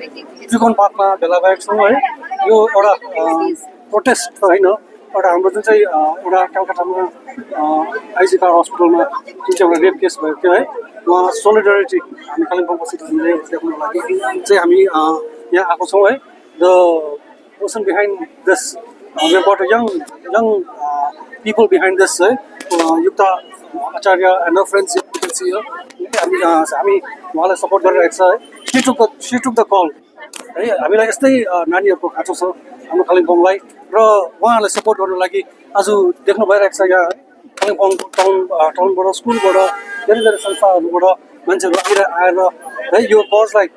त्रिकोण पार्कमा भेला भएको छौँ है। यो एउटा प्रोटेस्ट त होइन, एउटा हाम्रो जुन चाहिँ एउटा कलकत्तामा आइजी कार हस्पिटलमा जुन चाहिँ एउटा रेप केस भएको थियो है, उहाँ सोलिडरिटी हामी कालिम्पोङको सिटिजनले देखाउनको लागि चाहिँ हामी यहाँ आएको छौँ है। The person behind this got a young people behind this है, युक्ता आचार्य and her friends, you can see here. हामी उहाँलाई सपोर्ट गरिरहेको छ है। she took the call है। हामीलाई यस्तै नानीहरूको खाँचो छ हाम्रो कालिम्पोङलाई, र उहाँहरूलाई सपोर्ट गर्नको लागि आज देख्नु भइरहेको छ यहाँ कालिम्पोङ टाउनबाट, स्कुलबाट, धेरै धेरै संस्थाहरूबाट मान्छेहरू आएर है यो कजलाई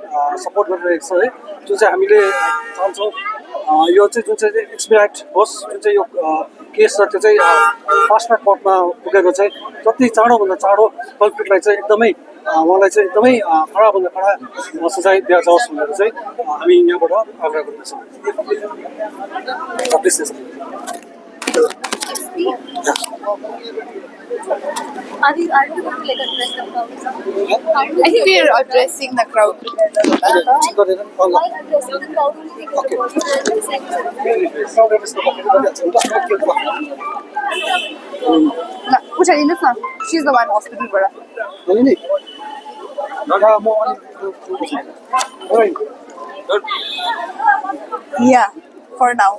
सपोर्ट गरिरहेको छ है। जुन चाहिँ हामीले चाहन्छौँ यो चाहिँ जुन चाहिँ एक्सपिराइट होस्, जुन चाहिँ यो केस छ त्यो चाहिँ फास्ट ट्र्याक कोर्टमा पुगेको चाहिँ जति चाँडोभन्दा चाँडो कल्प्रिटलाई चाहिँ एकदमै उहाँलाई चाहिँ एकदमै कडाभन्दा कडा सजाय दियाजाओस् भनेर चाहिँ हामी यहाँबाट आग्रह गर्दछौँ। Are we going to like address the crowd? I think we are addressing the crowd together. Why addressing the crowd? Which I listen. She's the one hospital, brother. Yeah, for now.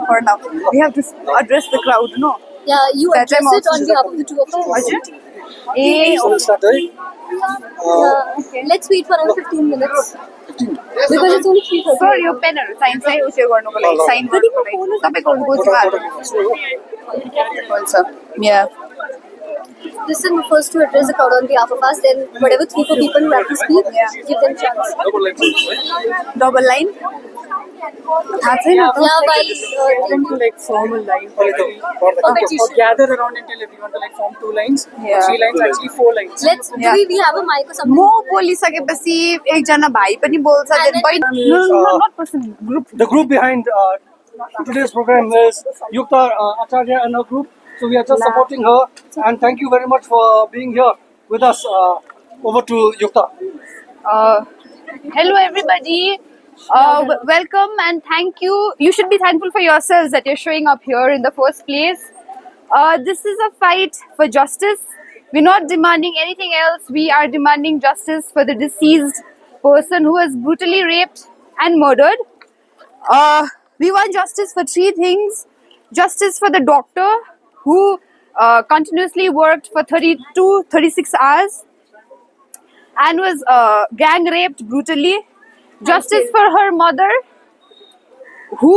For now. We have to address the crowd, no? Yeah, you That address time it on also behalf of the two of us. Was it? Eh, Okay. Let's wait for another 15 minutes. Because it's only 3:30. Sir, your pen sign say उसे गर्नुको लागि sign गर्नुको लागि तपाईको गोजमा हुन्छ. Yeah. Listen first to address the crowd on behalf of us, then whatever 3-4 people who have to speak, give them chance. Double line. That's it. Yeah, while To like form a line or gather around and tell everyone to like form 2 lines, Yeah. 3 lines, actually 4 lines. let's do we have a mic or something? म बोलिसकेपछि एकजना भाइ पनि बोल्छ then no not person group. The group behind today's program is Yukta Acharya and her group. So we are just supporting her, and thank you very much for being here with us. Over to Yukta. Hello everybody. Welcome and thank you. You should be thankful for yourselves that you're showing up here in the first place. This is a fight for justice. We're not demanding anything else. We are demanding justice for the deceased person who was brutally raped and murdered. We want justice for 3 things. Justice for the doctor who continuously worked for 36 hours and was gang raped brutally. Justice for her mother who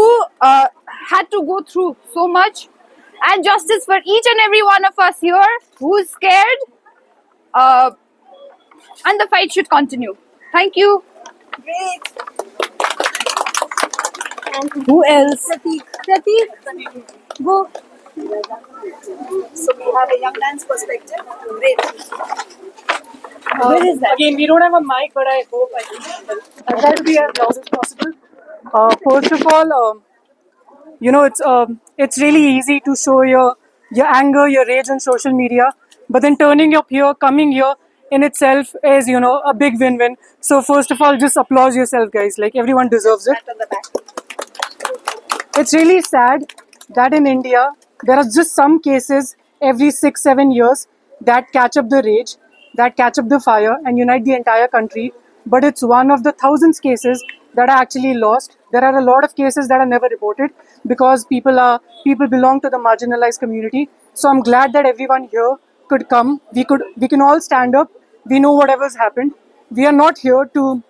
had to go through so much. And justice for each and every one of us here who's scared. And the fight should continue. Thank you. Great. Who else? Prateek, go. So we have a young man's perspective. Great. Where is that? Again, we don't have a mic, but I hope I'll try to be as loud as possible. First of all, it's really easy to show your anger, your rage on social media, but then turning up here, coming here in itself is, a big win-win. So first of all, just applaud yourself, guys. Like, everyone deserves it. It's really sad that in India, there are just some cases every 6-7 years that catch up the rage, that catch up the fire and unite the entire country. But it's one of the thousands cases that are actually lost. There are a lot of cases that are never reported because people belong to the marginalized community. So I'm glad that everyone here could come. We can all stand up. We know whatever's happened. We are not here to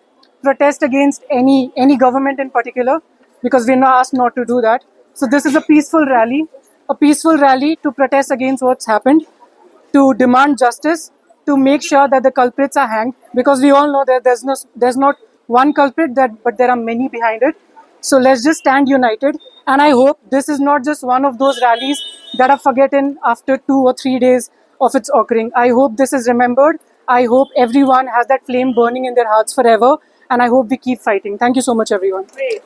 protest against any government in particular because we're not asked not to do that. So this is a peaceful rally to protest against what's happened, to demand justice, to make sure that the culprits are hanged, because we all know that there's not one culprit, but there are many behind it. So let's just stand united. And I hope this is not just one of those rallies that are forgotten after 2 or 3 days of its occurring. I hope this is remembered. I hope everyone has that flame burning in their hearts forever. And I hope we keep fighting. Thank you so much, everyone. Great.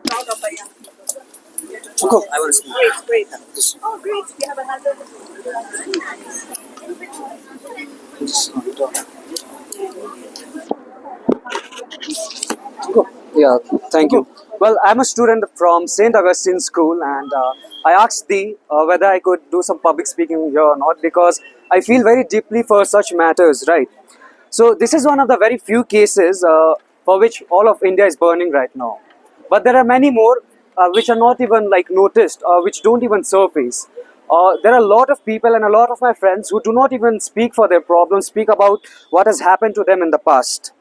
Proud of Aya. Go. I will speak. Great. Oh, great. We have another. Yeah, thank you. Well, I'm a student from St. Augustine School, and I asked Dee whether I could do some public speaking here or not because I feel very deeply for such matters, right? So, this is one of the very few cases for which all of India is burning right now. But there are many more which are not even like noticed, which don't even surface. There are a lot of people and a lot of my friends who do not even speak for their problems, speak about what has happened to them in the past.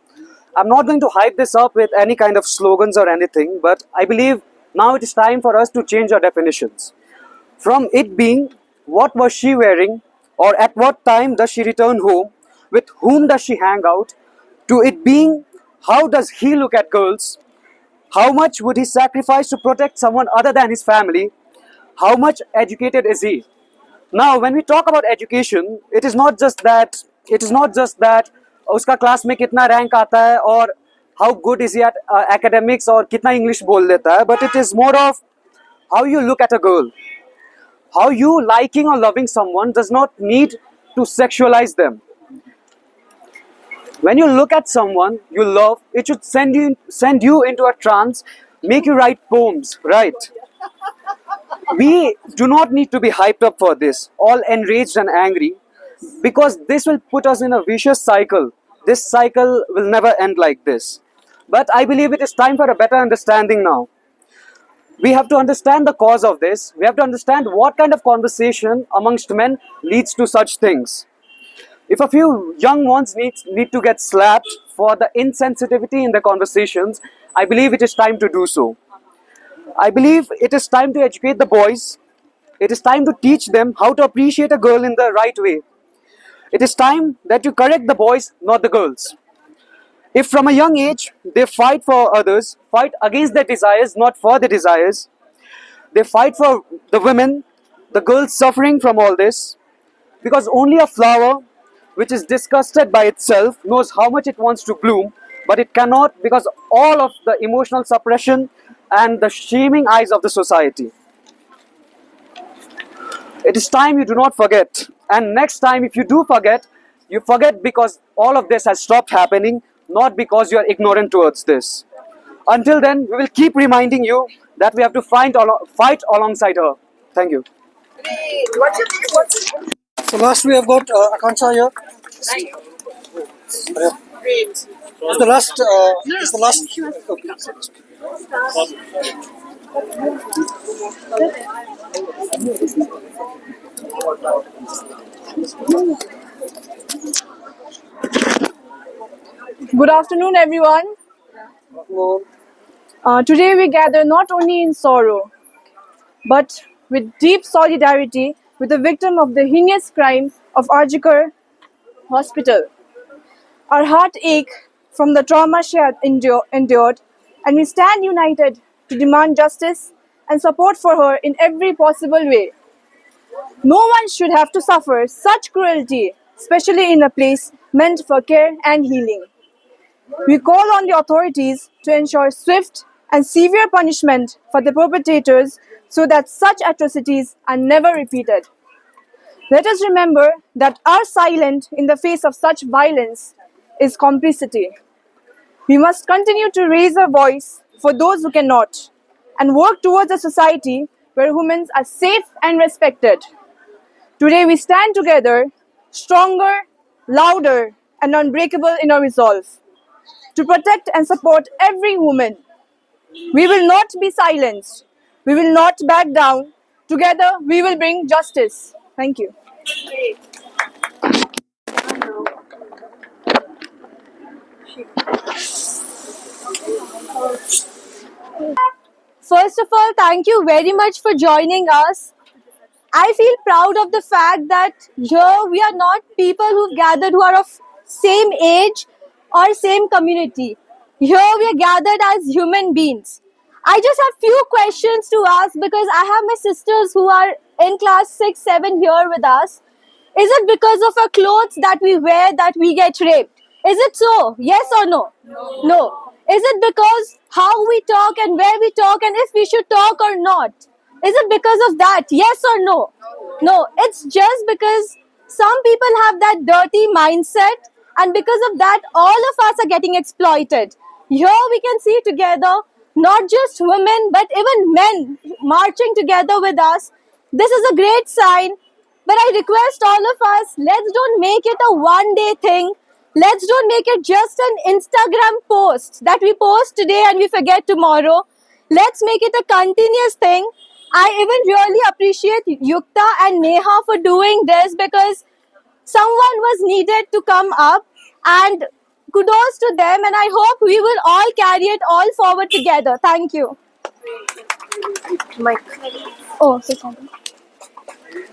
I'm not going to hype this up with any kind of slogans or anything, but I believe now it is time for us to change our definitions. From it being, what was she wearing, or at what time does she return home, with whom does she hang out, to it being, how does he look at girls, how much would he sacrifice to protect someone other than his family, how much educated is he? Now, when we talk about education, it is not just that उसका class में कितना rank आता है और how good is he at academics और कितना English बोल लेता है, but it is more of how you look at a girl. How you liking or loving someone does not need to sexualize them. When you look at someone you love, it should send you into a trance, make you write poems, right? We do not need to be hyped up for this, all enraged and angry, because this will put us in a vicious cycle. This cycle will never end like this. But I believe it is time for a better understanding now. We have to understand the cause of this. We have to understand what kind of conversation amongst men leads to such things. If a few young ones need to get slapped for the insensitivity in their conversations, I believe it is time to do so. I believe it is time to educate the boys. It is time to teach them how to appreciate a girl in the right way. It is time that you correct the boys, not the girls. If from a young age they fight for others, fight against their desires, not for their desires, they fight for the women, the girls suffering from all this, because only a flower which is disgusted by itself knows how much it wants to bloom, but it cannot because all of the emotional suppression and the shaming eyes of the society. It is time you do not forget. And next time, if you do forget, you forget because all of this has stopped happening, not because you are ignorant towards this. Until then, we will keep reminding you that we have to fight alongside her. Thank you. Great. What's your name? What's your name? So last we have got Akanksha here. Great. Is the last? Is the last? Okay. Good afternoon, everyone. Today we gather not only in sorrow, but with deep solidarity with the victim of the heinous crime of Arjikar Hospital. Our heart ache from the trauma she had endured, and we stand united to demand justice and support for her in every possible way. No one should have to suffer such cruelty, especially in a place meant for care and healing. We call on the authorities to ensure swift and severe punishment for the perpetrators so that such atrocities are never repeated. Let us remember that our silence in the face of such violence is complicity. We must continue to raise our voice for those who cannot and work towards a society where women are safe and respected. Today we stand together, stronger, louder, and unbreakable in our resolve to protect and support every woman. We will not be silenced. We will not back down. Together, we will bring justice. Thank you. First of all, thank you very much for joining us. I feel proud of the fact that here we are not people who've gathered who are of same age or same community. Here we are gathered as human beings. I just have few questions to ask because I have my sisters who are in class 6, 7 here with us. Is it because of our clothes that we wear that we get raped? Is it so? Yes or no? No. Is it because how we talk and where we talk and if we should talk or not? Is it because of that? Yes or no? No. It's just because some people have that dirty mindset and because of that all of us are getting exploited. Here we can see together not just women but even men marching together with us. This is a great sign. But I request all of us, let's don't make it a one day thing. Let's don't make it just an Instagram post that we post today and we forget tomorrow. Let's make it a continuous thing. I even really appreciate Yukta and Neha for doing this because someone was needed to come up, and kudos to them, and I hope we will all carry it all forward together. Thank you. Mike. Oh, say something.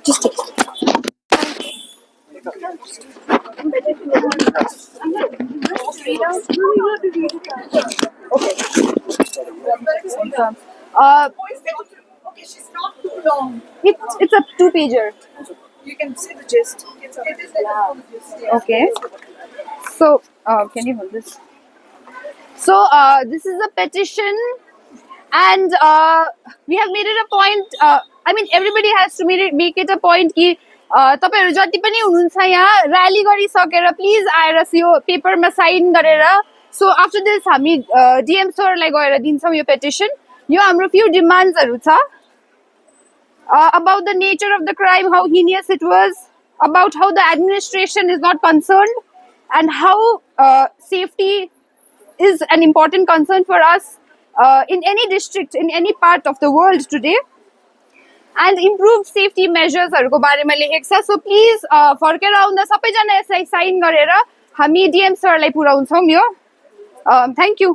Just take it. Uh, Okay, she's not too long. it's a 2-pager. You can see the gist. It is like a gist. Yeah. Okay. So, can you hold this? So, this is a petition, and we have made it a point. I mean, everybody has to make it a point कि तपाईहरु जति पनि हुनुहुन्छ यहाँ rally गरिसकेर please आएर यो पेपरमा sign गरेर so after this हामी डीएम सरलाई गएर दिन्छौँ यो पेटिसन यो हाम्रो फ्यु डिमान्ड्सहरु छ about the nature of the crime, how heinous it was, about how the administration is not concerned, and how safety is an important concern for us in any district, in any part of the world today, and improved safety measures हरुको बारेमा लेखेको छ. So please फर्केर आउँदा सबैजना यसलाई sign गरेर हामी DM सरलाई पुर्याउँछौँ यो. Thank you.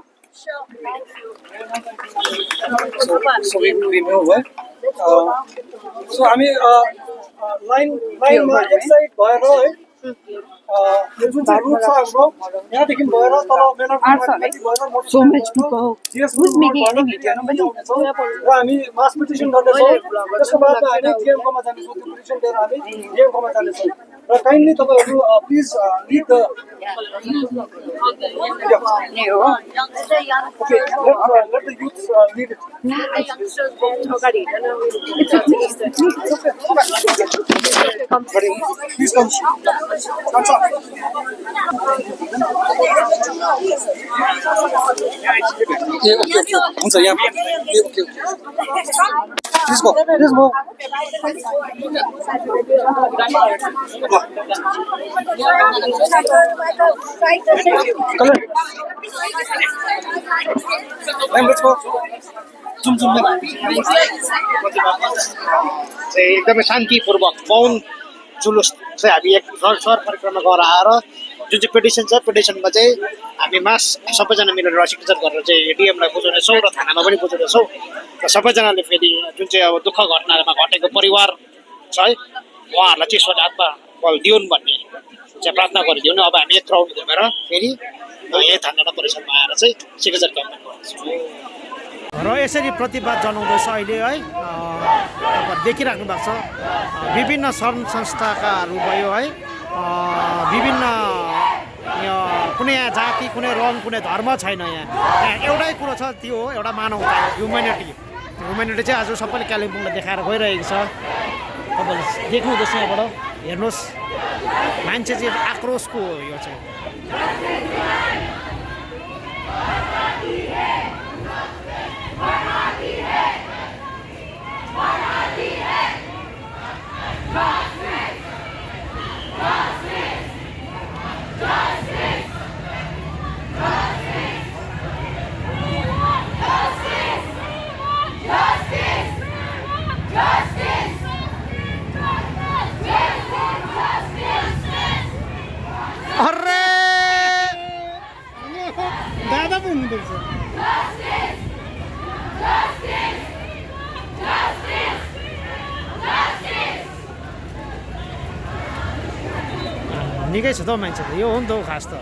So we move है. So हामी लाइनमा एक साइड भएर है यो जुन चाहिँ रुट छ हाम्रो यहाँदेखि भएर तल मेनरमाथि भएर So much people. Who's making any video? र हामी मास पिटिसन गर्दैछौँ त्यसको बादमा हामी डीएम कोमा जानेछौँ त्यो पिटिसन लिएर हामी डीएम कोमा जानेछौँ र काइन्डली तपाईहरु please lid the Okay, let the youth lead it. Please come. Come up. Okay. Answer, yeah. Okay. Please go. Please go. Color. Let's go. एकदमै शान्तिपूर्वक मौन जुलुस चाहिँ हामी एक सर परिक्रमा गरेर आएर जुन चाहिँ पिटिसन छ पिटिसनमा चाहिँ हामी मास सबैजना मिलेर सिग्नेचर गरेर चाहिँ डिएमलाई बुझाउनेछौँ र थानामा पनि बुझाउनेछौँ र सबैजनाले फेरि जुन चाहिँ अब दुःख घटनामा घटेको परिवार छ है उहाँहरूलाई चाहिँ सजातमा बल दिउन् भन्ने चाहिँ प्रार्थना गरिदिउँ. अब हामी एक क्राउड घुमेर फेरि यही थाना परिसरमा आएर चाहिँ सिग्नेचर क्याम्पेन गर्छौँ र यसरी प्रतिवाद जनाउँदैछ अहिले है तपाईहरु देखिराख्नु भएको छ विभिन्न सङ्घ संस्थाकाहरू भयो है विभिन्न कुनै यहाँ जाति कुनै रङ कुनै धर्म छैन यहाँ एउटै कुरो छ त्यो हो एउटा मानवता ह्युम्यानिटी चाहिँ आज सबैले कालिम्पोङलाई देखाएर गइरहेको छ. तपाईँले देख्नुहुँदैछ यहाँबाट हेर्नुहोस् मान्छे चाहिँ आक्रोशको हो यो चाहिँ. दादा पो हुनुहुँदैछ. निकै छ त मान्छे त यो हो नि त खास त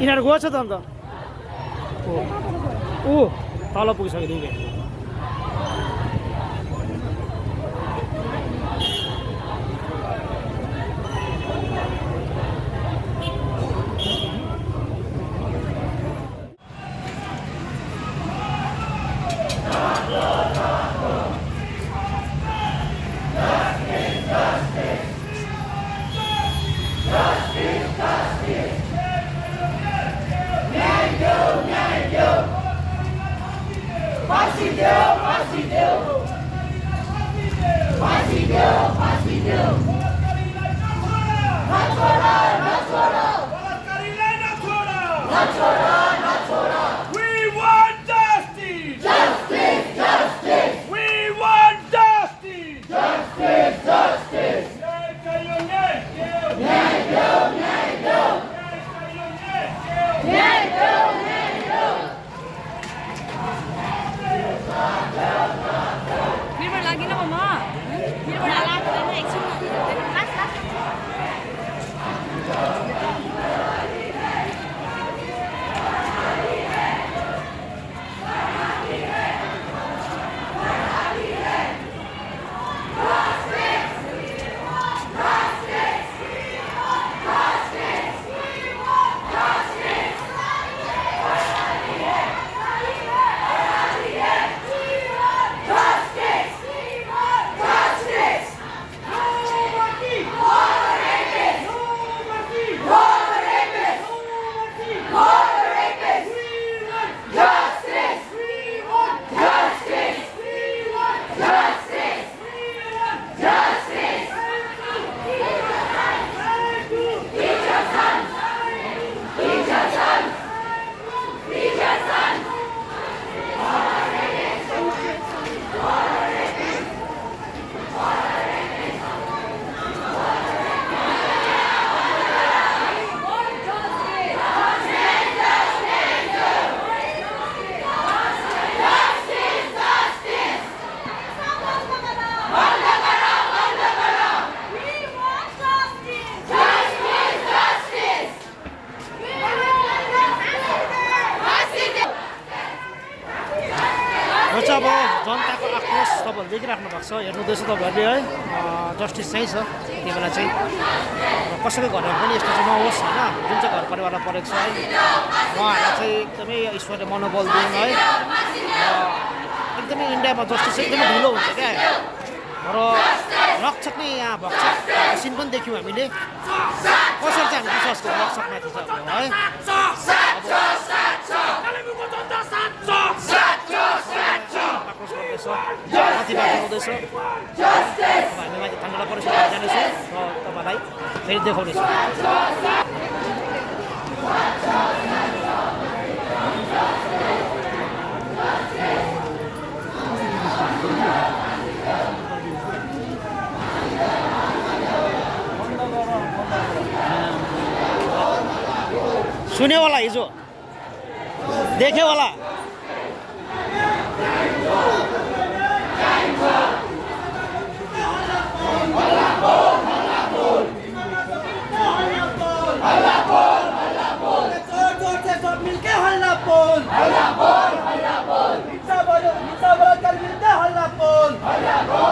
यिनीहरू गएछ त अन्त ऊ तल पुगिसक्यो दुई यो चाहिँ अब जनताको आक्रोश तपाईँहरूले देखिराख्नु भएको छ हेर्नुहुँदैछ तपाईँहरूले है जस्टिस चाहिँ छ त्यति बेला चाहिँ कसैको घरमा पनि यस्तो चाहिँ नहोस् होइन जुन चाहिँ घर परिवारमा परेको छ है उहाँहरूलाई चाहिँ एकदमै ईश्वरले मनोबल दिउन् है एकदमै इन्डियामा जस्टिस चाहिँ एकदमै ढिलो हुन्छ क्या र रक्षक नै यहाँ भक्षक सिन पनि देख्यौँ हामीले कसरी चाहिँ हामी विश्वास गर्छौँ रक्षकमाथि चाहिँ आक्रोश गर्दैछ प्रतिवाद चलाउँदैछ हामी माथि ठन्डा परिषदमा जानेछौँ र तपाईँलाई फेरि देखाउनेछौँ सुने वाला हिजो देखे वाला हल्ला बोल